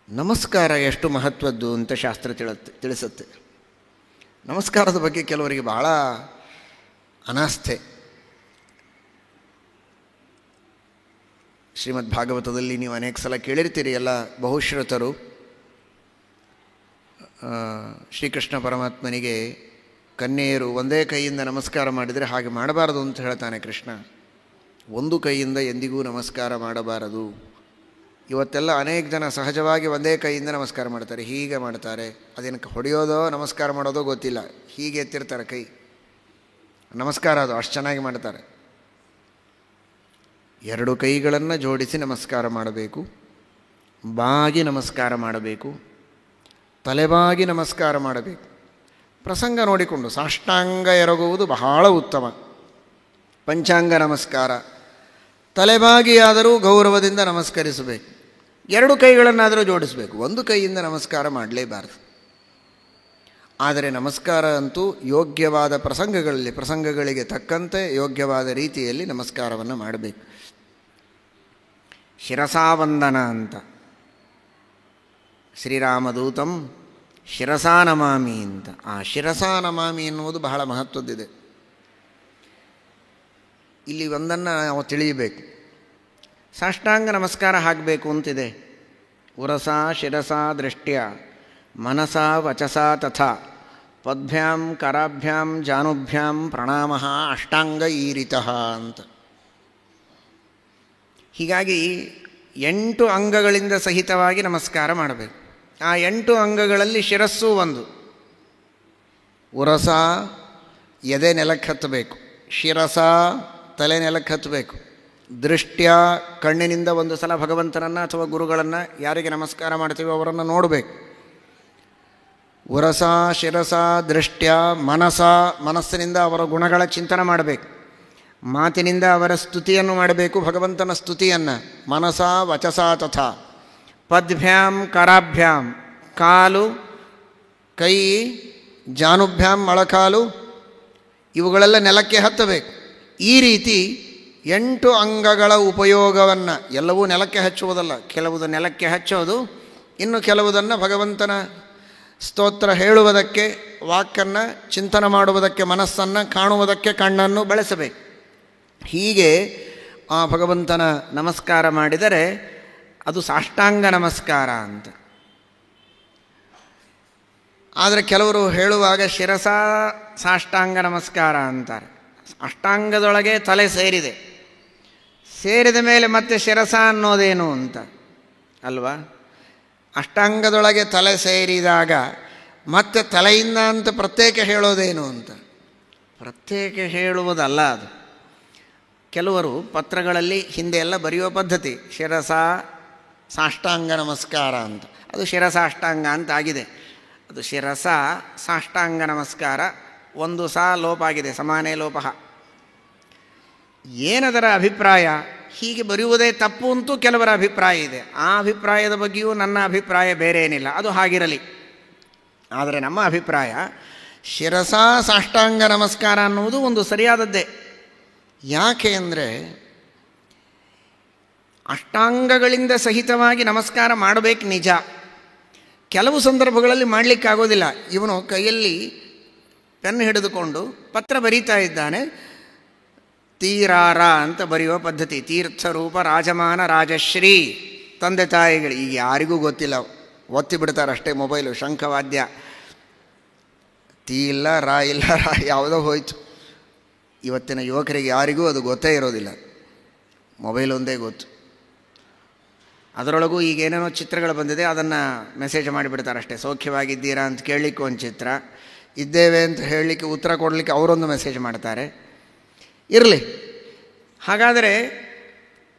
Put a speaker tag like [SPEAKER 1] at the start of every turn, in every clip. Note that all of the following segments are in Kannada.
[SPEAKER 1] ನಮಸ್ಕಾರ ಎಷ್ಟು ಮಹತ್ವದ್ದು ಅಂತ ಶಾಸ್ತ್ರ ತಿಳಿಸುತ್ತೆ. ನಮಸ್ಕಾರದ ಬಗ್ಗೆ ಕೆಲವರಿಗೆ ಬಹಳ ಅನಾಸ್ಥೆ. ಶ್ರೀಮದ್ ಭಾಗವತದಲ್ಲಿ ನೀವು ಅನೇಕ ಸಲ ಕೇಳಿರ್ತೀರಿ, ಎಲ್ಲ ಬಹುಶ್ರುತರು. ಶ್ರೀಕೃಷ್ಣ ಪರಮಾತ್ಮನಿಗೆ ಕನ್ಯೆಯರು ಒಂದೇ ಕೈಯಿಂದ ನಮಸ್ಕಾರ ಮಾಡಿದರೆ ಹಾಗೆ ಮಾಡಬಾರದು ಅಂತ ಹೇಳ್ತಾನೆ ಕೃಷ್ಣ. ಒಂದು ಕೈಯಿಂದ ಎಂದಿಗೂ ನಮಸ್ಕಾರ ಮಾಡಬಾರದು. ಇವತ್ತೆಲ್ಲ ಅನೇಕ ಜನ ಸಹಜವಾಗಿ ಒಂದೇ ಕೈಯಿಂದ ನಮಸ್ಕಾರ ಮಾಡ್ತಾರೆ, ಹೀಗೆ ಮಾಡ್ತಾರೆ. ಅದೇನಕ್ಕೆ ಹೊಡೆಯೋದೋ ನಮಸ್ಕಾರ ಮಾಡೋದೋ ಗೊತ್ತಿಲ್ಲ, ಹೀಗೆ ಎತ್ತಿರ್ತಾರೆ ಕೈ. ನಮಸ್ಕಾರ ಅದು ಅಷ್ಟು ಚೆನ್ನಾಗಿ ಮಾಡ್ತಾರೆ. ಎರಡು ಕೈಗಳನ್ನು ಜೋಡಿಸಿ ನಮಸ್ಕಾರ ಮಾಡಬೇಕು, ಬಾಗಿ ನಮಸ್ಕಾರ ಮಾಡಬೇಕು, ತಲೆಬಾಗಿ ನಮಸ್ಕಾರ ಮಾಡಬೇಕು. ಪ್ರಸಂಗ ನೋಡಿಕೊಂಡು ಸಾಷ್ಟಾಂಗ ಎರಗುವುದು ಬಹಳ ಉತ್ತಮ. ಪಂಚಾಂಗ ನಮಸ್ಕಾರ, ತಲೆಬಾಗಿಯಾದರೂ ಗೌರವದಿಂದ ನಮಸ್ಕರಿಸಬೇಕು. ಎರಡು ಕೈಗಳನ್ನಾದರೂ ಜೋಡಿಸಬೇಕು, ಒಂದು ಕೈಯಿಂದ ನಮಸ್ಕಾರ ಮಾಡಲೇಬಾರದು. ಆದರೆ ನಮಸ್ಕಾರ ಅಂತೂ ಯೋಗ್ಯವಾದ ಪ್ರಸಂಗಗಳಿಗೆ ತಕ್ಕಂತೆ ಯೋಗ್ಯವಾದ ರೀತಿಯಲ್ಲಿ ನಮಸ್ಕಾರವನ್ನು ಮಾಡಬೇಕು. ಶಿರಸಾವಂದನ ಅಂತ, ಶ್ರೀರಾಮದೂತಂ ಶಿರಸಾ ನಮಾಮಿ ಅಂತ. ಆ ಶಿರಸಾ ನಮಾಮಿ ಎನ್ನುವುದು ಬಹಳ ಮಹತ್ವದ್ದಿದೆ. ಇಲ್ಲಿ ಒಂದನ್ನು ನಾವು ತಿಳಿಯಬೇಕು. ಸಾಷ್ಟಾಂಗ ನಮಸ್ಕಾರ ಆಗಬೇಕು ಅಂತಿದೆ. ಉರಸಾ ಶಿರಸಾ ದೃಷ್ಟ್ಯ ಮನಸಾ ವಚಸಾ ತಥಾ ಪದ್ಭ್ಯಾಂ ಕರಾಭ್ಯಾಂ ಜಾನುಭ್ಯಾಂ ಪ್ರಣಾಮ ಅಷ್ಟಾಂಗ ಈರಿತಃ ಅಂತ. ಹೀಗಾಗಿ 8 ಅಂಗಗಳಿಂದ ಸಹಿತವಾಗಿ ನಮಸ್ಕಾರ ಮಾಡಬೇಕು. ಆ 8 ಅಂಗಗಳಲ್ಲಿ ಶಿರಸ್ಸು ಒಂದು. ಉರಸ ಎದೆ ನೆಲಕ್ಕೆ ಹತ್ತಬೇಕು, ಶಿರಸ ತಲೆ ನೆಲಕ್ಕೆ ಹತ್ತಬೇಕು, ದೃಷ್ಟ್ಯ ಕಣ್ಣಿನಿಂದ ಒಂದು ಸಲ ಭಗವಂತನನ್ನು ಅಥವಾ ಗುರುಗಳನ್ನು ಯಾರಿಗೆ ನಮಸ್ಕಾರ ಮಾಡ್ತೀವೋ ಅವರನ್ನು ನೋಡಬೇಕು. ಉರಸ ಶಿರಸ ದೃಷ್ಟ್ಯ ಮನಸ ಮನಸ್ಸಿನಿಂದ ಅವರ ಗುಣಗಳ ಚಿಂತನೆ ಮಾಡಬೇಕು. ಮಾತಿನಿಂದ ಅವರ ಸ್ತುತಿಯನ್ನು ಮಾಡಬೇಕು, ಭಗವಂತನ ಸ್ತುತಿಯನ್ನು. ಮನಸ ವಚಸ ತಥಾ ಪದ್ಭ್ಯಾಂ ಕರಾಭ್ಯಾಂ ಕಾಲು ಕೈ, ಜಾನುಭ್ಯಾಂ ಮೊಳಕಾಲು, ಇವುಗಳೆಲ್ಲ ನೆಲಕ್ಕೆ ಹತ್ತಬೇಕು. ಈ ರೀತಿ 8 ಅಂಗಗಳ ಉಪಯೋಗವನ್ನು, ಎಲ್ಲವೂ ನೆಲಕ್ಕೆ ಹಚ್ಚುವುದಲ್ಲ, ಕೆಲವುದು ನೆಲಕ್ಕೆ ಹಚ್ಚೋದು, ಇನ್ನು ಕೆಲವುದನ್ನು ಭಗವಂತನ ಸ್ತೋತ್ರ ಹೇಳುವುದಕ್ಕೆ, ವಾಕನ್ನು ಚಿಂತನೆ ಮಾಡುವುದಕ್ಕೆ, ಮನಸ್ಸನ್ನು ಕಾಣುವುದಕ್ಕೆ ಕಣ್ಣನ್ನು ಬಳಸಬೇಕು. ಹೀಗೆ ಆ ಭಗವಂತನ ನಮಸ್ಕಾರ ಮಾಡಿದರೆ ಅದು ಸಾಷ್ಟಾಂಗ ನಮಸ್ಕಾರ ಅಂತ. ಆದರೆ ಕೆಲವರು ಹೇಳುವಾಗ ಶಿರಸ ಸಾಷ್ಟಾಂಗ ನಮಸ್ಕಾರ ಅಂತಾರೆ. ಅಷ್ಟಾಂಗದೊಳಗೆ ತಲೆ ಸೇರಿದ ಮೇಲೆ ಮತ್ತೆ ಶಿರಸ ಅನ್ನೋದೇನು ಅಂತ ಅಲ್ವಾ? ಅಷ್ಟಾಂಗದೊಳಗೆ ತಲೆ ಸೇರಿದಾಗ ಮತ್ತೆ ತಲೆಯಿಂದ ಅಂತ ಪ್ರತ್ಯೇಕ ಹೇಳೋದೇನು ಅಂತ. ಪ್ರತ್ಯೇಕ ಹೇಳುವುದಲ್ಲ ಅದು. ಕೆಲವರು ಪತ್ರಗಳಲ್ಲಿ ಹಿಂದೆ ಎಲ್ಲ ಬರೆಯುವ ಪದ್ಧತಿ ಶಿರಸ ಸಾಷ್ಟಾಂಗ ನಮಸ್ಕಾರ ಅಂತ. ಅದು ಶಿರಸಾಷ್ಟಾಂಗ ಅಂತ ಆಗಿದೆ. ಅದು ಶಿರಸ ಸಾಷ್ಟಾಂಗ ನಮಸ್ಕಾರ, ಒಂದು ಸಾ ಲೋಪ ಆಗಿದೆ, ಸಮಾನೇ ಲೋಪ. ಏನದರ ಅಭಿಪ್ರಾಯ? ಹೀಗೆ ಬರೆಯುವುದೇ ತಪ್ಪು ಅಂತೂ ಕೆಲವರ ಅಭಿಪ್ರಾಯ ಇದೆ. ಆ ಅಭಿಪ್ರಾಯದ ಬಗ್ಗೆಯೂ ನನ್ನ ಅಭಿಪ್ರಾಯ ಬೇರೆ ಏನಿಲ್ಲ, ಅದು ಹಾಗಿರಲಿ. ಆದರೆ ನಮ್ಮ ಅಭಿಪ್ರಾಯ ಶಿರಸ ಸಾಷ್ಟಾಂಗ ನಮಸ್ಕಾರ ಅನ್ನುವುದು ಒಂದು ಸರಿಯಾದದ್ದೇ. ಯಾಕೆ ಅಂದರೆ ಅಷ್ಟಾಂಗಗಳಿಂದ ಸಹಿತವಾಗಿ ನಮಸ್ಕಾರ ಮಾಡಬೇಕು ನಿಜ. ಕೆಲವು ಸಂದರ್ಭಗಳಲ್ಲಿ ಮಾಡಲಿಕ್ಕಾಗೋದಿಲ್ಲ. ಇವನು ಕೈಯಲ್ಲಿ ಪೆನ್ ಹಿಡಿದುಕೊಂಡು ಪತ್ರ ಬರೀತಾ ಇದ್ದಾನೆ, ತೀರಾರ ಅಂತ ಬರೆಯುವ ಪದ್ಧತಿ. ತೀರ್ಥರೂಪ ರಾಜಮಾನ ರಾಜಶ್ರೀ, ತಂದೆ ತಾಯಿಗಳು, ಈಗ ಯಾರಿಗೂ ಗೊತ್ತಿಲ್ಲ, ಒತ್ತಿ ಬಿಡ್ತಾರೆ ಅಷ್ಟೇ ಮೊಬೈಲು, ಶಂಖವಾದ್ಯ. ತೀ ಇಲ್ಲ ರಾ ಇಲ್ಲ, ರಾ ಯಾವುದೋ ಹೋಯ್ತು. ಇವತ್ತಿನ ಯುವಕರಿಗೆ ಯಾರಿಗೂ ಅದು ಗೊತ್ತೇ ಇರೋದಿಲ್ಲ, ಮೊಬೈಲ್ ಒಂದೇ ಗೊತ್ತು. ಅದರೊಳಗೂ ಈಗ ಏನೇನೋ ಚಿತ್ರಗಳು ಬಂದಿದೆ, ಅದನ್ನು ಮೆಸೇಜ್ ಮಾಡಿಬಿಡ್ತಾರೆ ಅಷ್ಟೇ. ಸೌಖ್ಯವಾಗಿದ್ದೀರಾ ಅಂತ ಕೇಳಲಿಕ್ಕೆ ಒಂದು ಚಿತ್ರ, ಇದ್ದೇವೆ ಅಂತ ಹೇಳಲಿಕ್ಕೆ ಉತ್ತರ ಕೊಡಲಿಕ್ಕೆ ಅವರೊಂದು ಮೆಸೇಜ್ ಮಾಡ್ತಾರೆ. ಇರಲಿ. ಹಾಗಾದರೆ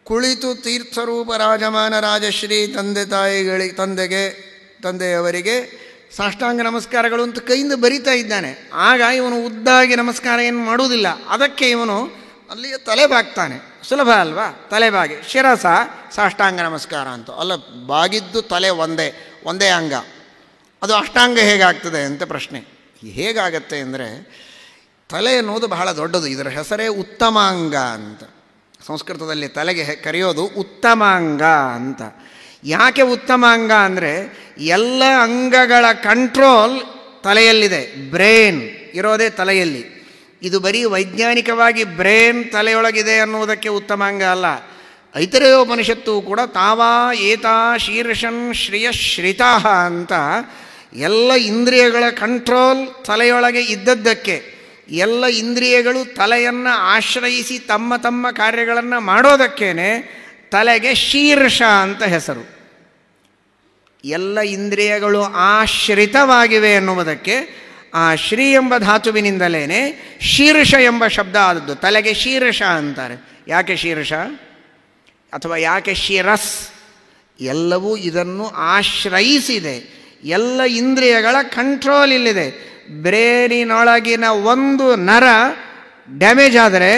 [SPEAKER 1] ಕುಳಿತು ತೀರ್ಥರೂಪ ರಾಜಮಾನ ರಾಜಶ್ರೀ ತಂದೆಯವರಿಗೆ ಸಾಷ್ಟಾಂಗ ನಮಸ್ಕಾರಗಳು ಅಂತ ಕೈಯಿಂದ ಬರಿತಾ ಇದ್ದಾನೆ. ಆಗ ಇವನು ಉದ್ದಾಗಿ ನಮಸ್ಕಾರ ಏನು ಮಾಡುವುದಿಲ್ಲ. ಅದಕ್ಕೆ ಇವನು ಅಲ್ಲಿಯೇ ತಲೆ ಬಾಗ್ತಾನೆ. ಸುಲಭ ಅಲ್ವಾ? ತಲೆಬಾಗಿ ಶಿರಸ ಸಾಷ್ಟಾಂಗ ನಮಸ್ಕಾರ ಅಂತ. ಅಲ್ಲ, ಬಾಗಿದ್ದು ತಲೆ ಒಂದೇ ಅಂಗ, ಅದು ಅಷ್ಟಾಂಗ ಹೇಗಾಗ್ತದೆ ಅಂತ ಪ್ರಶ್ನೆ. ಹೇಗಾಗತ್ತೆ ಅಂದರೆ, ತಲೆ ಎನ್ನುವುದು ಬಹಳ ದೊಡ್ಡದು. ಇದರ ಹೆಸರೇ ಉತ್ತಮಾಂಗ ಅಂತ. ಸಂಸ್ಕೃತದಲ್ಲಿ ತಲೆಗೆ ಕರೆಯೋದು ಉತ್ತಮಾಂಗ ಅಂತ. ಯಾಕೆ ಉತ್ತಮ ಅಂಗ ಅಂದರೆ ಎಲ್ಲ ಅಂಗಗಳ ಕಂಟ್ರೋಲ್ ತಲೆಯಲ್ಲಿದೆ. ಬ್ರೇನ್ ಇರೋದೇ ತಲೆಯಲ್ಲಿ. ಇದು ಬರೀ ವೈಜ್ಞಾನಿಕವಾಗಿ ಬ್ರೇನ್ ತಲೆಯೊಳಗಿದೆ ಅನ್ನುವುದಕ್ಕೆ ಉತ್ತಮ ಅಂಗ ಅಲ್ಲ. ಐತರೇಯೋಪನಿಷತ್ತು ಕೂಡ ತಾವಾ ಏತಾ ಶೀರ್ಷನ್ ಶ್ರಿಯಶ್ರಿತಾ ಅಂತ ಎಲ್ಲ ಇಂದ್ರಿಯಗಳ ಕಂಟ್ರೋಲ್ ತಲೆಯೊಳಗೆ ಇದ್ದದ್ದಕ್ಕೆ, ಎಲ್ಲ ಇಂದ್ರಿಯಗಳು ತಲೆಯನ್ನು ಆಶ್ರಯಿಸಿ ತಮ್ಮ ತಮ್ಮ ಕಾರ್ಯಗಳನ್ನು ಮಾಡೋದಕ್ಕೇನೆ ತಲೆಗೆ ಶೀರ್ಷ ಅಂತ ಹೆಸರು. ಎಲ್ಲ ಇಂದ್ರಿಯಗಳು ಆಶ್ರಿತವಾಗಿವೆ ಎನ್ನುವುದಕ್ಕೆ ಆ ಶ್ರೀ ಎಂಬ ಧಾತುವಿನಿಂದಲೇ ಶೀರ್ಷ ಎಂಬ ಶಬ್ದ ಆದದ್ದು. ತಲೆಗೆ ಶೀರ್ಷ ಅಂತಾರೆ. ಯಾಕೆ ಶೀರ್ಷ ಅಥವಾ ಯಾಕೆ ಶಿರಸ್? ಎಲ್ಲವೂ ಇದನ್ನು ಆಶ್ರಯಿಸಿದೆ. ಎಲ್ಲ ಇಂದ್ರಿಯಗಳ ಕಂಟ್ರೋಲ್ ಇಲ್ಲಿದೆ. ಬ್ರೇನಿನೊಳಗಿನ ಒಂದು ನರ ಡ್ಯಾಮೇಜ್ ಆದರೆ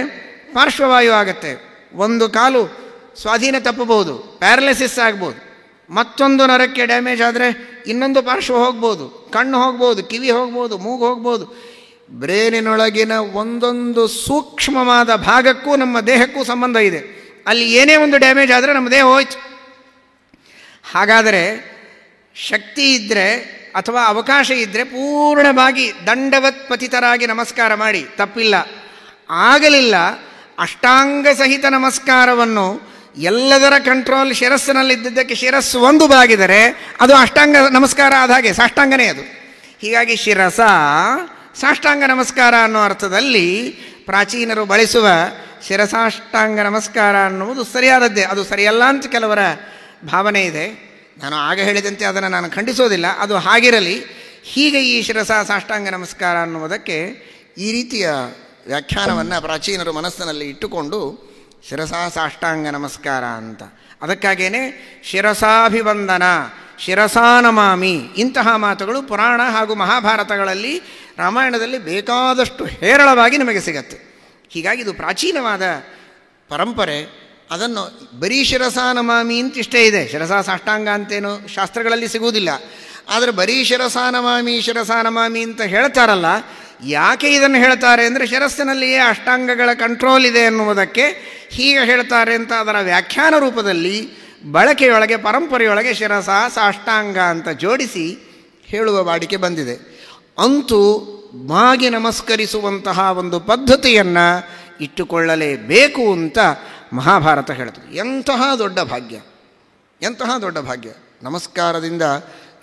[SPEAKER 1] ಪಾರ್ಶ್ವವಾಯು ಆಗುತ್ತೆ. ಒಂದು ಕಾಲು ಸ್ವಾಧೀನ ತಪ್ಪಬಹುದು, ಪ್ಯಾರಲಿಸಿಸ್ ಆಗ್ಬೋದು. ಮತ್ತೊಂದು ನರಕ್ಕೆ ಡ್ಯಾಮೇಜ್ ಆದರೆ ಇನ್ನೊಂದು ಪಾರ್ಶ್ವ ಹೋಗ್ಬೋದು, ಕಣ್ಣು ಹೋಗ್ಬೋದು, ಕಿವಿ ಹೋಗ್ಬೋದು, ಮೂಗು ಹೋಗ್ಬೋದು. ಬ್ರೇನಿನೊಳಗಿನ ಒಂದೊಂದು ಸೂಕ್ಷ್ಮವಾದ ಭಾಗಕ್ಕೂ ನಮ್ಮ ದೇಹಕ್ಕೂ ಸಂಬಂಧ ಇದೆ. ಅಲ್ಲಿ ಏನೇ ಒಂದು ಡ್ಯಾಮೇಜ್ ಆದರೆ ನಮ್ಮ ದೇಹ ಹೋಯ್ತು. ಹಾಗಾದರೆ ಶಕ್ತಿ ಇದ್ದರೆ ಅಥವಾ ಅವಕಾಶ ಇದ್ದರೆ ಪೂರ್ಣವಾಗಿ ದಂಡವತ್ ಪತಿತರಾಗಿ ನಮಸ್ಕಾರ ಮಾಡಿ, ತಪ್ಪಿಲ್ಲ. ಆಗಲಿಲ್ಲ, ಅಷ್ಟಾಂಗ ಸಹಿತ ನಮಸ್ಕಾರವನ್ನು ಎಲ್ಲದರ ಕಂಟ್ರೋಲ್ ಶಿರಸ್ಸಿನಲ್ಲಿದ್ದದ್ದಕ್ಕೆ ಶಿರಸ್ಸು ಒಂದು ಬಾಗಿದರೆ ಅದು ಅಷ್ಟಾಂಗ ನಮಸ್ಕಾರ ಆದ ಹಾಗೆ, ಸಾಷ್ಟಾಂಗನೇ ಅದು. ಹೀಗಾಗಿ ಶಿರಸ ಸಾಷ್ಟಾಂಗ ನಮಸ್ಕಾರ ಅನ್ನೋ ಅರ್ಥದಲ್ಲಿ ಪ್ರಾಚೀನರು ಬಳಸುವ ಶಿರಸಾಷ್ಟಾಂಗ ನಮಸ್ಕಾರ ಅನ್ನುವುದು ಸರಿಯಾದದ್ದೇ. ಅದು ಸರಿಯಲ್ಲ ಅಂತ ಕೆಲವರ ಭಾವನೆ ಇದೆ. ನಾನು ಆಗ ಹೇಳಿದಂತೆ ಅದನ್ನು ನಾನು ಖಂಡಿಸೋದಿಲ್ಲ. ಅದು ಹಾಗಿರಲಿ. ಹೀಗೆ ಈ ಶಿರಸ ಸಾಷ್ಟಾಂಗ ನಮಸ್ಕಾರ ಅನ್ನುವುದಕ್ಕೆ ಈ ರೀತಿಯ ವ್ಯಾಖ್ಯಾನವನ್ನು ಪ್ರಾಚೀನರು ಮನಸ್ಸಿನಲ್ಲಿ ಇಟ್ಟುಕೊಂಡು ಶಿರಸಾ ಸಾಷ್ಟಾಂಗ ನಮಸ್ಕಾರ ಅಂತ. ಅದಕ್ಕಾಗೇನೆ ಶಿರಸಾಭಿವಂದನ, ಶಿರಸಾನಮಾಮಿ ಇಂತಹ ಮಾತುಗಳು ಪುರಾಣ ಹಾಗೂ ಮಹಾಭಾರತಗಳಲ್ಲಿ, ರಾಮಾಯಣದಲ್ಲಿ ಬೇಕಾದಷ್ಟು ಹೇರಳವಾಗಿ ನಮಗೆ ಸಿಗತ್ತೆ. ಹೀಗಾಗಿ ಇದು ಪ್ರಾಚೀನವಾದ ಪರಂಪರೆ. ಅದನ್ನು ಬರೀ ಶಿರಸಾನಮಾಮಿ ಅಂತಿಷ್ಟೇ ಇದೆ. ಶಿರಸಾ ಸಾಷ್ಟಾಂಗ ಅಂತೇನು ಶಾಸ್ತ್ರಗಳಲ್ಲಿ ಸಿಗುವುದಿಲ್ಲ. ಆದರೆ ಬರೀ ಶಿರಸಾನಮಾಮಿ ಅಂತ ಹೇಳ್ತಾರಲ್ಲ, ಯಾಕೆ ಇದನ್ನು ಹೇಳ್ತಾರೆ ಅಂದರೆ ಶಿರಸ್ಸಿನಲ್ಲಿಯೇ ಅಷ್ಟಾಂಗಗಳ ಕಂಟ್ರೋಲ್ ಇದೆ ಎನ್ನುವುದಕ್ಕೆ ಹೀಗೆ ಹೇಳ್ತಾರೆ ಅಂತ ಅದರ ವ್ಯಾಖ್ಯಾನ ರೂಪದಲ್ಲಿ ಬಳಕೆಯೊಳಗೆ, ಪರಂಪರೆಯೊಳಗೆ ಶಿರಸ ಸಾಷ್ಟಾಂಗ ಅಂತ ಜೋಡಿಸಿ ಹೇಳುವ ವಾಡಿಕೆ ಬಂದಿದೆ. ಅಂತೂ ಬಾಗಿ ನಮಸ್ಕರಿಸುವಂತಹ ಒಂದು ಪದ್ಧತಿಯನ್ನು ಇಟ್ಟುಕೊಳ್ಳಲೇಬೇಕು ಅಂತ ಮಹಾಭಾರತ ಹೇಳ್ತದೆ. ಎಂತಹ ದೊಡ್ಡ ಭಾಗ್ಯ, ಎಂತಹ ದೊಡ್ಡ ಭಾಗ್ಯ! ನಮಸ್ಕಾರದಿಂದ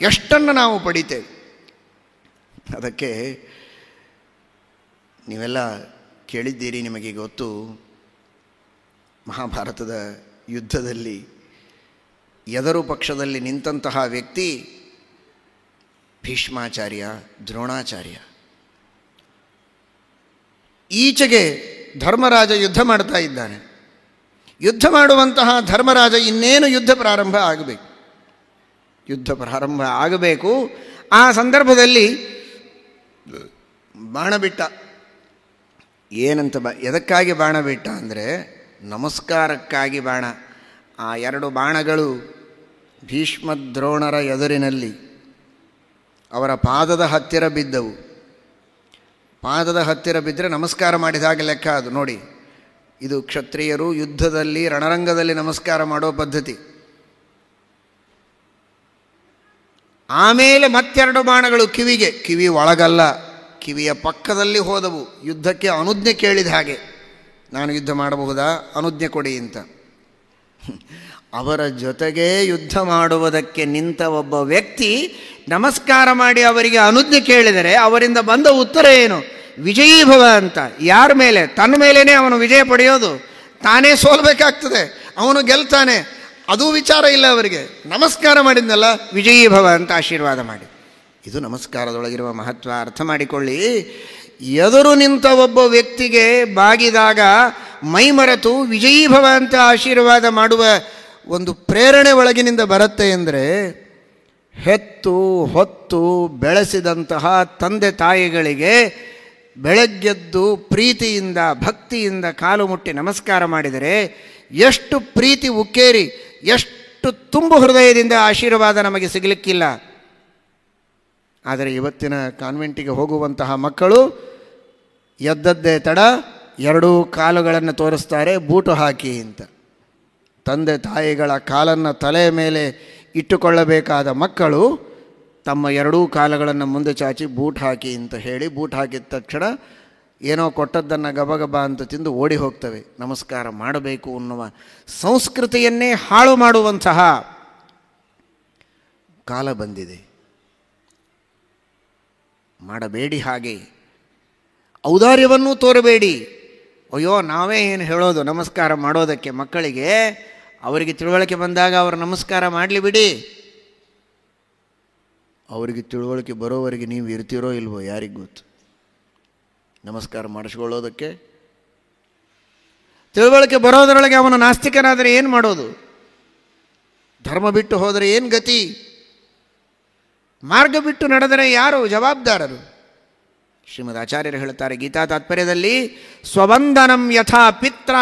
[SPEAKER 1] ಎಷ್ಟನ್ನು ನಾವು ಪಡಿತೇವೆ. ಅದಕ್ಕೆ ನೀವೆಲ್ಲ ಕೇಳಿದ್ದೀರಿ, ನಿಮಗೆ ಗೊತ್ತು. ಮಹಾಭಾರತದ ಯುದ್ಧದಲ್ಲಿ ಎದರು ಪಕ್ಷದಲ್ಲಿ ನಿಂತಹ ವ್ಯಕ್ತಿ ಭೀಷ್ಮಾಚಾರ್ಯ, ದ್ರೋಣಾಚಾರ್ಯ. ಈಚೆಗೆ ಧರ್ಮರಾಜ ಯುದ್ಧ ಮಾಡ್ತಾ ಇದ್ದಾನೆ. ಯುದ್ಧ ಮಾಡುವಂತಹ ಧರ್ಮರಾಜ ಇನ್ನೇನು ಯುದ್ಧ ಪ್ರಾರಂಭ ಆಗಬೇಕು, ಯುದ್ಧ ಪ್ರಾರಂಭ ಆಗಬೇಕು. ಆ ಸಂದರ್ಭದಲ್ಲಿ ಬಾಣ ಬಿಟ್ಟ. ಏನಂತ ಎದಕ್ಕಾಗಿ ಬಾಣ ಬಿಟ್ಟ ಅಂದರೆ ನಮಸ್ಕಾರಕ್ಕಾಗಿ ಬಾಣ. ಆ ಎರಡು ಬಾಣಗಳು ಭೀಷ್ಮ ದ್ರೋಣರ ಎದುರಿನಲ್ಲಿ ಅವರ ಪಾದದ ಹತ್ತಿರ ಬಿದ್ದವು. ಪಾದದ ಹತ್ತಿರ ಬಿದ್ದರೆ ನಮಸ್ಕಾರ ಮಾಡಿದಾಗ ಲೆಕ್ಕ ಅದು. ನೋಡಿ, ಇದು ಕ್ಷತ್ರಿಯರು ಯುದ್ಧದಲ್ಲಿ ರಣರಂಗದಲ್ಲಿ ನಮಸ್ಕಾರ ಮಾಡೋ ಪದ್ಧತಿ. ಆಮೇಲೆ ಮತ್ತೆರಡು ಬಾಣಗಳು ಕಿವಿಗೆ, ಕಿವಿ ಒಳಗಲ್ಲ, ಕಿವಿಯ ಪಕ್ಕದಲ್ಲಿ ಹೋದವು. ಯುದ್ಧಕ್ಕೆ ಅನುಜ್ಞೆ ಕೇಳಿದ ಹಾಗೆ, ನಾನು ಯುದ್ಧ ಮಾಡಬಹುದಾ, ಅನುಜ್ಞೆ ಕೊಡಿ ಅಂತ. ಅವರ ಜೊತೆಗೇ ಯುದ್ಧ ಮಾಡುವುದಕ್ಕೆ ನಿಂತ ಒಬ್ಬ ವ್ಯಕ್ತಿ ನಮಸ್ಕಾರ ಮಾಡಿ ಅವರಿಗೆ ಅನುಜ್ಞೆ ಕೇಳಿದರೆ ಅವರಿಂದ ಬಂದ ಉತ್ತರ ಏನು? ವಿಜಯೀಭವ ಅಂತ. ಯಾರ ಮೇಲೆ? ತನ್ನ ಮೇಲೇ ಅವನು ವಿಜಯ ಪಡೆಯೋದು. ತಾನೇ ಸೋಲ್ಬೇಕಾಗ್ತದೆ, ಅವನು ಗೆಲ್ತಾನೆ, ಅದೂ ವಿಚಾರ ಇಲ್ಲ ಅವರಿಗೆ. ನಮಸ್ಕಾರ ಮಾಡಿದ್ನಲ್ಲ, ವಿಜಯೀಭವ ಅಂತ ಆಶೀರ್ವಾದ ಮಾಡಿ. ಇದು ನಮಸ್ಕಾರದೊಳಗಿರುವ ಮಹತ್ವ. ಅರ್ಥ ಮಾಡಿಕೊಳ್ಳಿ. ಎದುರು ನಿಂತ ಒಬ್ಬ ವ್ಯಕ್ತಿಗೆ ಬಾಗಿದಾಗ ಮೈಮರೆತು ವಿಜಯೀಭವ ಅಂತ ಆಶೀರ್ವಾದ ಮಾಡುವ ಒಂದು ಪ್ರೇರಣೆ ಒಳಗಿನಿಂದ ಬರುತ್ತೆ ಅಂದರೆ, ಹೆತ್ತು ಹೊತ್ತು ಬೆಳೆಸಿದಂತಹ ತಂದೆ ತಾಯಿಗಳಿಗೆ ಬೆಳಗ್ಗೆದ್ದು ಪ್ರೀತಿಯಿಂದ ಭಕ್ತಿಯಿಂದ ಕಾಲು ಮುಟ್ಟಿ ನಮಸ್ಕಾರ ಮಾಡಿದರೆ ಎಷ್ಟು ಪ್ರೀತಿ ಉಕ್ಕೇರಿ, ಎಷ್ಟು ತುಂಬು ಹೃದಯದಿಂದ ಆಶೀರ್ವಾದ ನಮಗೆ ಸಿಗಲಿಕ್ಕಿಲ್ಲ. ಆದರೆ ಇವತ್ತಿನ ಕಾನ್ವೆಂಟಿಗೆ ಹೋಗುವಂತಹ ಮಕ್ಕಳು ಎದ್ದದ್ದೇ ತಡ ಎರಡೂ ಕಾಲುಗಳನ್ನು ತೋರಿಸ್ತಾರೆ, ಬೂಟು ಹಾಕಿ ಅಂತ. ತಂದೆ ತಾಯಿಗಳ ಕಾಲನ್ನು ತಲೆಯ ಮೇಲೆ ಇಟ್ಟುಕೊಳ್ಳಬೇಕಾದ ಮಕ್ಕಳು ತಮ್ಮ ಎರಡೂ ಕಾಲುಗಳನ್ನು ಮುಂದೆ ಚಾಚಿ ಬೂಟ್ ಹಾಕಿ ಅಂತ ಹೇಳಿ ಬೂಟ್ ಹಾಕಿದ ತಕ್ಷಣ ಏನೋ ಕೊಟ್ಟದ್ದನ್ನು ಗಬಗಬ ಅಂತ ತಿಂದು ಓಡಿ ಹೋಗ್ತವೆ. ನಮಸ್ಕಾರ ಮಾಡಬೇಕು ಅನ್ನುವ ಸಂಸ್ಕೃತಿಯನ್ನೇ ಹಾಳು ಮಾಡುವಂತಹ ಕಾಲ ಬಂದಿದೆ. ಮಾಡಬೇಡಿ. ಹಾಗೆ ಔದಾರ್ಯವನ್ನೂ ತೋರಬೇಡಿ. ಅಯ್ಯೋ ನಾವೇ ಏನು ಹೇಳೋದು ನಮಸ್ಕಾರ ಮಾಡೋದಕ್ಕೆ ಮಕ್ಕಳಿಗೆ, ಅವರಿಗೆ ತಿಳುವಳಿಕೆ ಬಂದಾಗ ಅವರು ನಮಸ್ಕಾರ ಮಾಡಲಿ ಬಿಡಿ. ಅವರಿಗೆ ತಿಳುವಳಿಕೆ ಬರೋವರೆಗೆ ನೀವು ಇರ್ತೀರೋ ಇಲ್ವೋ ಯಾರಿಗೆ ಗೊತ್ತು. ನಮಸ್ಕಾರ ಮಾಡಿಸ್ಕೊಳ್ಳೋದಕ್ಕೆ ತಿಳುವಳಿಕೆ ಬರೋದರೊಳಗೆ ಅವನು ನಾಸ್ತಿಕನಾದರೆ ಏನು ಮಾಡೋದು? ಧರ್ಮ ಬಿಟ್ಟು ಹೋದರೆ ಏನು ಗತಿ? ಮಾರ್ಗ ಬಿಟ್ಟು ನಡೆದರೆ ಯಾರು ಜವಾಬ್ದಾರರು? ಶ್ರೀಮದ್ ಆಚಾರ್ಯರು ಹೇಳ್ತಾರೆ ಗೀತಾ ತಾತ್ಪರ್ಯದಲ್ಲಿ, ಸ್ವವಂದನಂ ಯಥಾ ಪಿತ್ರ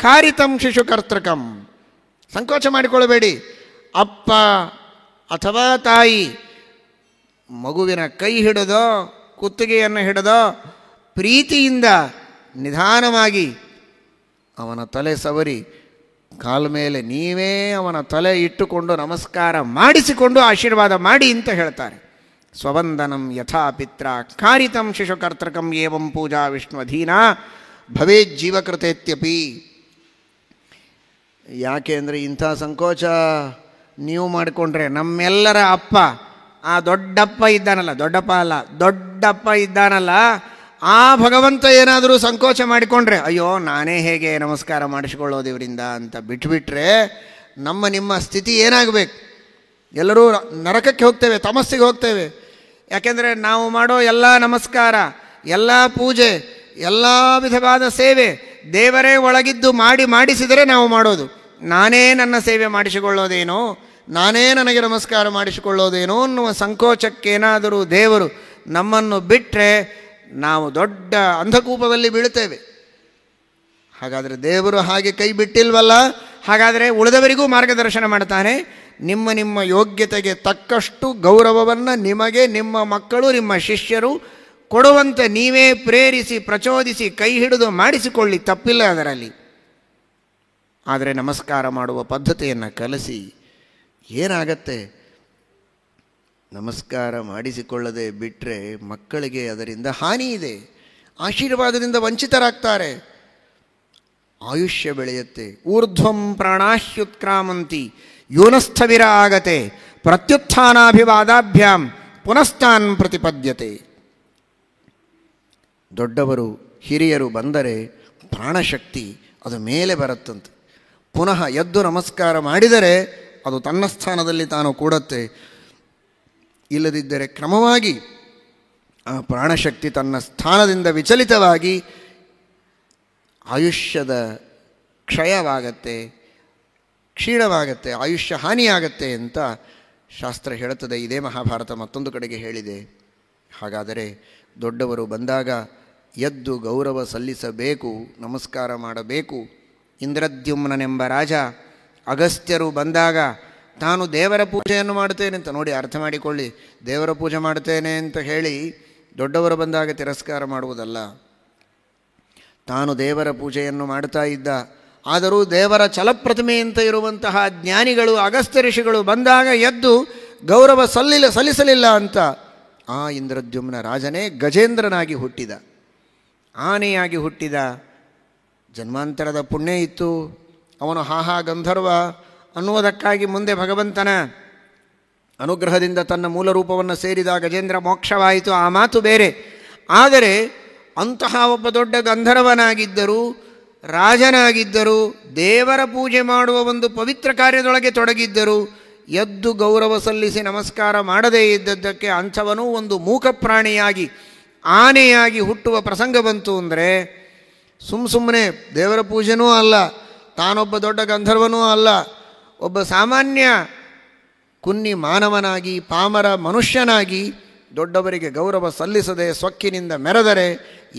[SPEAKER 1] ಕಾರಿತಂ ಶಿಶು ಕರ್ತೃಕಂ. ಸಂಕೋಚ ಮಾಡಿಕೊಳ್ಳಬೇಡಿ. ಅಪ್ಪ ಅಥವಾ ತಾಯಿ ಮಗುವಿನ ಕೈ ಹಿಡಿದೋ ಕುತ್ತಿಗೆಯನ್ನು ಹಿಡಿದೋ ಪ್ರೀತಿಯಿಂದ ನಿಧಾನವಾಗಿ ಅವನ ತಲೆ ಸವರಿ ಕಾಲ ಮೇಲೆ ನೀವೇ ಅವನ ತಲೆ ಇಟ್ಟುಕೊಂಡು ನಮಸ್ಕಾರ ಮಾಡಿಸಿಕೊಂಡು ಆಶೀರ್ವಾದ ಮಾಡಿ ಅಂತ ಹೇಳ್ತಾರೆ. ಸ್ವವಂದನಂ ಯಥಾ ಪಿತ್ರ ಕಾರಿತಂ ಶಿಶು ಕರ್ತೃಕಂ ಏವಂ ಪೂಜಾ ವಿಷ್ಣುವಧೀನ ಭವೇತ್ ಜೀವಕೃತೇತ್ಯಪಿ. ಯಾಕೆ ಅಂದರೆ ಇಂಥ ಸಂಕೋಚ ನೀವು ಮಾಡಿಕೊಂಡ್ರೆ ನಮ್ಮೆಲ್ಲರ ಅಪ್ಪ, ಆ ದೊಡ್ಡಪ್ಪ ಇದ್ದಾನಲ್ಲ, ದೊಡ್ಡಪ್ಪ ಅಲ್ಲ ದೊಡ್ಡಪ್ಪ ಇದ್ದಾನಲ್ಲ, ಆ ಭಗವಂತ ಏನಾದರೂ ಸಂಕೋಚ ಮಾಡಿಕೊಂಡ್ರೆ ಅಯ್ಯೋ ನಾನೇ ಹೇಗೆ ನಮಸ್ಕಾರ ಮಾಡಿಸಿಕೊಳ್ಳೋದು ಇವರಿಂದ ಅಂತ ಬಿಟ್ಟುಬಿಟ್ರೆ ನಮ್ಮ ನಿಮ್ಮ ಸ್ಥಿತಿ ಏನಾಗಬೇಕು? ಎಲ್ಲರೂ ನರಕಕ್ಕೆ ಹೋಗ್ತೇವೆ, ತಮಸ್ಸಿಗೆ ಹೋಗ್ತೇವೆ. ಯಾಕೆಂದರೆ ನಾವು ಮಾಡೋ ಎಲ್ಲ ನಮಸ್ಕಾರ, ಎಲ್ಲ ಪೂಜೆ, ಎಲ್ಲ ವಿಧವಾದ ಸೇವೆ ದೇವರೇ ಒಳಗಿದ್ದು ಮಾಡಿಸಿದರೆ ನಾವು ಮಾಡೋದು. ನಾನೇ ನನ್ನ ಸೇವೆ ಮಾಡಿಸಿಕೊಳ್ಳೋದೇನೋ, ನಾನೇ ನನಗೆ ನಮಸ್ಕಾರ ಮಾಡಿಸಿಕೊಳ್ಳೋದೇನೋ ಅನ್ನುವ ಸಂಕೋಚಕ್ಕೇನಾದರೂ ದೇವರು ನಮ್ಮನ್ನು ಬಿಟ್ಟರೆ ನಾವು ದೊಡ್ಡ ಅಂಧಕೂಪದಲ್ಲಿ ಬೀಳುತ್ತೇವೆ. ಹಾಗಾದರೆ ದೇವರು ಹಾಗೆ ಕೈ ಬಿಟ್ಟಿಲ್ವಲ್ಲ, ಹಾಗಾದರೆ ಉಳಿದವರಿಗೂ ಮಾರ್ಗದರ್ಶನ ಮಾಡ್ತಾನೆ. ನಿಮ್ಮ ನಿಮ್ಮ ಯೋಗ್ಯತೆಗೆ ತಕ್ಕಷ್ಟು ಗೌರವವನ್ನು ನಿಮಗೆ ನಿಮ್ಮ ಮಕ್ಕಳು ನಿಮ್ಮ ಶಿಷ್ಯರು ಕೊಡುವಂತೆ ನೀವೇ ಪ್ರೇರಿಸಿ ಪ್ರಚೋದಿಸಿ ಕೈ ಹಿಡಿದು ಮಾಡಿಸಿಕೊಳ್ಳಿ, ತಪ್ಪಿಲ್ಲ ಅದರಲ್ಲಿ. ಆದರೆ ನಮಸ್ಕಾರ ಮಾಡುವ ಪದ್ಧತಿಯನ್ನು ಕಲಿಸಿ. ಏನಾಗತ್ತೆ? ನಮಸ್ಕಾರ ಮಾಡಿಸಿಕೊಳ್ಳದೆ ಬಿಟ್ಟರೆ ಮಕ್ಕಳಿಗೆ ಅದರಿಂದ ಹಾನಿ ಇದೆ, ಆಶೀರ್ವಾದದಿಂದ ವಂಚಿತರಾಗ್ತಾರೆ, ಆಯುಷ್ಯ ಬೆಳೆಯುತ್ತೆ. ಊರ್ಧ್ವಂ ಪ್ರಾಣಾಹ್ಯುತ್ಕ್ರಾಮಂತಿ ಯೋನಸ್ಥವಿರ ಆಗತೆ ಪ್ರತ್ಯುತ್ಥಾನಾಭಿವಾದಾಭ್ಯಾಂ ಪುನಸ್ತಾನ್ ಪ್ರತಿಪದ್ಯತೆ. ದೊಡ್ಡವರು ಹಿರಿಯರು ಬಂದರೆ ಪ್ರಾಣಶಕ್ತಿ ಅದು ಮೇಲೆ ಬರುತ್ತಂತೆ. ಪುನಃ ಎದ್ದು ನಮಸ್ಕಾರ ಮಾಡಿದರೆ ಅದು ತನ್ನ ಸ್ಥಾನದಲ್ಲಿ ತಾನು ಕೂಡತ್ತೆ. ಇಲ್ಲದಿದ್ದರೆ ಕ್ರಮವಾಗಿ ಆ ಪ್ರಾಣಶಕ್ತಿ ತನ್ನ ಸ್ಥಾನದಿಂದ ವಿಚಲಿತವಾಗಿ ಆಯುಷ್ಯದ ಕ್ಷಯವಾಗತ್ತೆ, ಕ್ಷೀಣವಾಗತ್ತೆ, ಆಯುಷ್ಯ ಹಾನಿಯಾಗತ್ತೆ ಅಂತ ಶಾಸ್ತ್ರ ಹೇಳುತ್ತದೆ. ಇದೇ ಮಹಾಭಾರತ ಮತ್ತೊಂದು ಕಡೆಗೆ ಹೇಳಿದೆ. ಹಾಗಾದರೆ ದೊಡ್ಡವರು ಬಂದಾಗ ಎದ್ದು ಗೌರವ ಸಲ್ಲಿಸಬೇಕು, ನಮಸ್ಕಾರ ಮಾಡಬೇಕು. ಇಂದ್ರದ್ಯುಮ್ನನೆಂಬ ರಾಜ ಅಗಸ್ತ್ಯರು ಬಂದಾಗ ತಾನು ದೇವರ ಪೂಜೆಯನ್ನು ಮಾಡುತ್ತೇನೆ ಅಂತ, ನೋಡಿ ಅರ್ಥ ಮಾಡಿಕೊಳ್ಳಿ, ದೇವರ ಪೂಜೆ ಮಾಡುತ್ತೇನೆ ಅಂತ ಹೇಳಿ ದೊಡ್ಡವರು ಬಂದಾಗ ತಿರಸ್ಕಾರ ಮಾಡುವುದಲ್ಲ. ತಾನು ದೇವರ ಪೂಜೆಯನ್ನು ಮಾಡ್ತಾ ಇದ್ದ, ಆದರೂ ದೇವರ ಛಲಪ್ರತಿಮೆ ಅಂತ ಇರುವಂತಹ ಜ್ಞಾನಿಗಳು ಅಗಸ್ತ್ಯ ಋಷಿಗಳು ಬಂದಾಗ ಎದ್ದು ಗೌರವ ಸಲ್ಲಿಸಲಿಲ್ಲ ಅಂತ ಆ ಇಂದ್ರದ್ಯುಮ್ನ ರಾಜನೇ ಗಜೇಂದ್ರನಾಗಿ ಹುಟ್ಟಿದ, ಆನೆಯಾಗಿ ಹುಟ್ಟಿದ. ಜನ್ಮಾಂತರದ ಪುಣ್ಯ ಇತ್ತು, ಅವನು ಹಾಹಾ ಗಂಧರ್ವ ಅನ್ನುವುದಕ್ಕಾಗಿ ಮುಂದೆ ಭಗವಂತನ ಅನುಗ್ರಹದಿಂದ ತನ್ನ ಮೂಲ ರೂಪವನ್ನು ಸೇರಿದ ಗಜೇಂದ್ರ ಮೋಕ್ಷವಾಯಿತು, ಆ ಮಾತು ಬೇರೆ. ಆದರೆ ಅಂತಹ ಒಬ್ಬ ದೊಡ್ಡ ಗಂಧರ್ವನಾಗಿದ್ದರೂ ರಾಜನಾಗಿದ್ದರೂ ದೇವರ ಪೂಜೆ ಮಾಡುವ ಒಂದು ಪವಿತ್ರ ಕಾರ್ಯದೊಳಗೆ ತೊಡಗಿದ್ದರು, ಎದ್ದು ಗೌರವ ಸಲ್ಲಿಸಿ ನಮಸ್ಕಾರ ಮಾಡದೇ ಇದ್ದದ್ದಕ್ಕೆ ಅಂಥವನು ಒಂದು ಮೂಕ ಪ್ರಾಣಿಯಾಗಿ ಆನೆಯಾಗಿ ಹುಟ್ಟುವ ಪ್ರಸಂಗ ಬಂತು ಅಂದರೆ ಸುಮ್ಮನೆ ದೇವರ ಪೂಜೆನೂ ಅಲ್ಲ, ತಾನೊಬ್ಬ ದೊಡ್ಡ ಗಂಧರ್ವನೂ ಅಲ್ಲ, ಒಬ್ಬ ಸಾಮಾನ್ಯ ಕುನ್ನಿ ಮಾನವನಾಗಿ ಪಾಮರ ಮನುಷ್ಯನಾಗಿ ದೊಡ್ಡವರಿಗೆ ಗೌರವ ಸಲ್ಲಿಸದೆ ಸೊಕ್ಕಿನಿಂದ ಮೆರೆದರೆ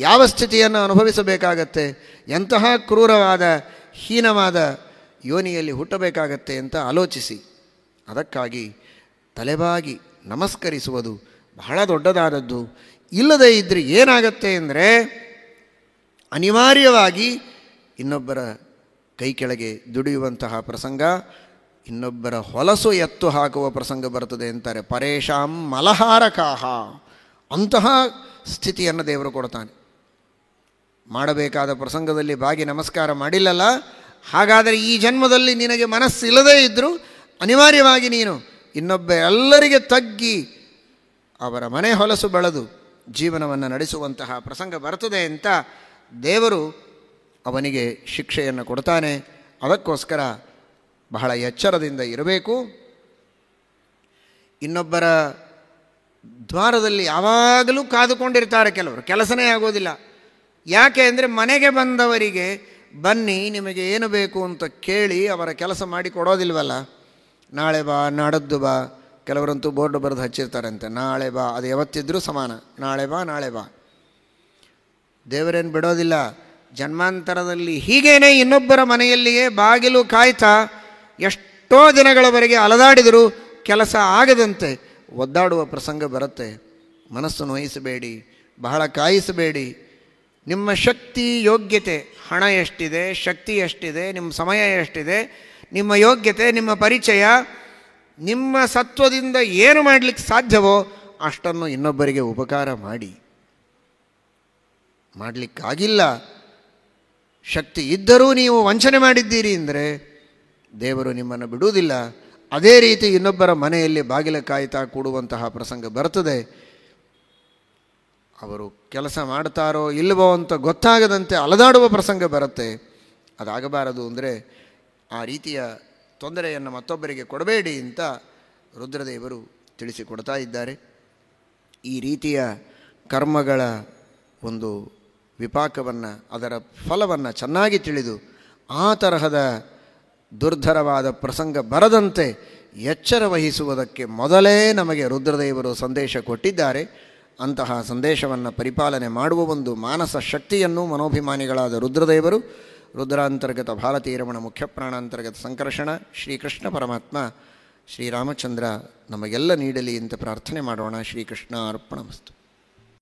[SPEAKER 1] ಯಾವ ಸ್ಥಿತಿಯನ್ನು ಅನುಭವಿಸಬೇಕಾಗತ್ತೆ, ಎಂತಹ ಕ್ರೂರವಾದ ಹೀನವಾದ ಯೋನಿಯಲ್ಲಿ ಹುಟ್ಟಬೇಕಾಗತ್ತೆ ಅಂತ ಆಲೋಚಿಸಿ. ಅದಕ್ಕಾಗಿ ತಲೆಬಾಗಿ ನಮಸ್ಕರಿಸುವುದು ಬಹಳ ದೊಡ್ಡದಾದದ್ದು. ಇಲ್ಲದೇ ಇದ್ದರೆ ಏನಾಗತ್ತೆ ಅಂದರೆ ಅನಿವಾರ್ಯವಾಗಿ ಇನ್ನೊಬ್ಬರ ಕೈ ಕೆಳಗೆ ದುಡಿಯುವಂತಹ ಪ್ರಸಂಗ, ಇನ್ನೊಬ್ಬರ ಹೊಲಸು ಎತ್ತು ಹಾಕುವ ಪ್ರಸಂಗ ಬರ್ತದೆ ಅಂತಾರೆ. ಪರೇಶಾಂ ಮಲಹಾರಕಾಹ, ಅಂತಹ ಸ್ಥಿತಿಯನ್ನು ದೇವರು ಕೊಡ್ತಾನೆ. ಮಾಡಬೇಕಾದ ಪ್ರಸಂಗದಲ್ಲಿ ಬಾಗಿ ನಮಸ್ಕಾರ ಮಾಡಿಲ್ಲಲ್ಲ, ಹಾಗಾದರೆ ಈ ಜನ್ಮದಲ್ಲಿ ನಿನಗೆ ಮನಸ್ಸಿಲ್ಲದೇ ಇದ್ದರೂ ಅನಿವಾರ್ಯವಾಗಿ ನೀನು ಇನ್ನೊಬ್ಬ ಎಲ್ಲರಿಗೆ ತಗ್ಗಿ ಅವರ ಮನೆ ಹೊಲಸು ಬೆಳೆದು ಜೀವನವನ್ನು ನಡೆಸುವಂತಹ ಪ್ರಸಂಗ ಬರ್ತದೆ ಅಂತ ದೇವರು ಅವನಿಗೆ ಶಿಕ್ಷೆಯನ್ನು ಕೊಡ್ತಾನೆ. ಅದಕ್ಕೋಸ್ಕರ ಬಹಳ ಎಚ್ಚರದಿಂದ ಇರಬೇಕು. ಇನ್ನೊಬ್ಬರ ದ್ವಾರದಲ್ಲಿ ಯಾವಾಗಲೂ ಕಾದುಕೊಂಡಿರ್ತಾರೆ ಕೆಲವರು, ಕೆಲಸನೇ ಆಗೋದಿಲ್ಲ. ಯಾಕೆ ಅಂದರೆ ಮನೆಗೆ ಬಂದವರಿಗೆ ಬನ್ನಿ ನಿಮಗೆ ಏನು ಬೇಕು ಅಂತ ಕೇಳಿ ಅವರ ಕೆಲಸ ಮಾಡಿ ಕೊಡೋದಿಲ್ವಲ್ಲ. ನಾಳೆ ಬಾ, ನಾಡದ್ದು ಬಾ, ಕೆಲವರಂತೂ ಬೋರ್ಡ್ ಬರೆದು ಹಚ್ಚಿರ್ತಾರಂತೆ, ನಾಳೆ ಬಾ, ಅದು ಯಾವತ್ತಿದ್ರೂ ಸಮಾನ, ನಾಳೆ ಬಾ ನಾಳೆ ಬಾ. ದೇವರೇನು ಬಿಡೋದಿಲ್ಲ. ಜನ್ಮಾಂತರದಲ್ಲಿ ಹೀಗೇನೆ ಇನ್ನೊಬ್ಬರ ಮನೆಯಲ್ಲಿಯೇ ಬಾಗಿಲು ಕಾಯ್ತಾ ಎಷ್ಟೋ ದಿನಗಳವರೆಗೆ ಅಲದಾಡಿದರೂ ಕೆಲಸ ಆಗದಂತೆ ಒದ್ದಾಡುವ ಪ್ರಸಂಗ ಬರುತ್ತೆ. ಮನಸ್ಸು ನೋಯಿಸಬೇಡಿ, ಬಹಳ ಕಾಯಿಸಬೇಡಿ. ನಿಮ್ಮ ಶಕ್ತಿ ಯೋಗ್ಯತೆ, ಹಣ ಎಷ್ಟಿದೆ, ಶಕ್ತಿ ಎಷ್ಟಿದೆ, ನಿಮ್ಮ ಸಮಯ ಎಷ್ಟಿದೆ, ನಿಮ್ಮ ಯೋಗ್ಯತೆ, ನಿಮ್ಮ ಪರಿಚಯ, ನಿಮ್ಮ ಸತ್ವದಿಂದ ಏನು ಮಾಡಲಿಕ್ಕೆ ಸಾಧ್ಯವೋ ಅಷ್ಟನ್ನು ಇನ್ನೊಬ್ಬರಿಗೆ ಉಪಕಾರ ಮಾಡಿ. ಮಾಡಲಿಕ್ಕಾಗಿಲ್ಲ, ಶಕ್ತಿ ಇದ್ದರೂ ನೀವು ವಂಚನೆ ಮಾಡಿದ್ದೀರಿ ಅಂದರೆ ದೇವರು ನಿಮ್ಮನ್ನು ಬಿಡುವುದಿಲ್ಲ. ಅದೇ ರೀತಿ ಇನ್ನೊಬ್ಬರ ಮನೆಯಲ್ಲಿ ಬಾಗಿಲ ಕಾಯ್ತಾ ಕೂಡುವಂತಹ ಪ್ರಸಂಗ ಬರ್ತದೆ. ಅವರು ಕೆಲಸ ಮಾಡ್ತಾರೋ ಇಲ್ಲವೋ ಅಂತ ಗೊತ್ತಾಗದಂತೆ ಅಲದಾಡುವ ಪ್ರಸಂಗ ಬರುತ್ತೆ. ಅದಾಗಬಾರದು ಅಂದರೆ ಆ ರೀತಿಯ ತೊಂದರೆಯನ್ನು ಮತ್ತೊಬ್ಬರಿಗೆ ಕೊಡಬೇಡಿ ಅಂತ ರುದ್ರದೇವರು ತಿಳಿಸಿಕೊಡ್ತಾ ಇದ್ದಾರೆ. ಈ ರೀತಿಯ ಕರ್ಮಗಳ ಒಂದು ವಿಪಾಕವನ್ನು, ಅದರ ಫಲವನ್ನು ಚೆನ್ನಾಗಿ ತಿಳಿದು ಆ ತರಹದ ದುರ್ಧರವಾದ ಪ್ರಸಂಗ ಬರದಂತೆ ಎಚ್ಚರ ವಹಿಸುವುದಕ್ಕೆ ಮೊದಲೇ ನಮಗೆ ರುದ್ರದೇವರು ಸಂದೇಶ ಕೊಟ್ಟಿದ್ದಾರೆ. ಅಂತಹ ಸಂದೇಶವನ್ನು ಪರಿಪಾಲನೆ ಮಾಡುವ ಒಂದು ಮಾನಸ ಶಕ್ತಿಯನ್ನು ಮನೋಭಿಮಾನಿಗಳಾದ ರುದ್ರದೇವರು, ರುದ್ರಾಂತರ್ಗತ ಭಾರತೀಯ ರಮಣ ಮುಖ್ಯ ಪ್ರಾಣಾಂತರ್ಗತ ಸಂಕರ್ಷಣ ಶ್ರೀಕೃಷ್ಣ ಪರಮಾತ್ಮ ಶ್ರೀರಾಮಚಂದ್ರ ನಮಗೆಲ್ಲ ನೀಡಲಿ ಅಂತ ಪ್ರಾರ್ಥನೆ ಮಾಡೋಣ. ಶ್ರೀಕೃಷ್ಣ ಅರ್ಪಣಮಸ್ತು.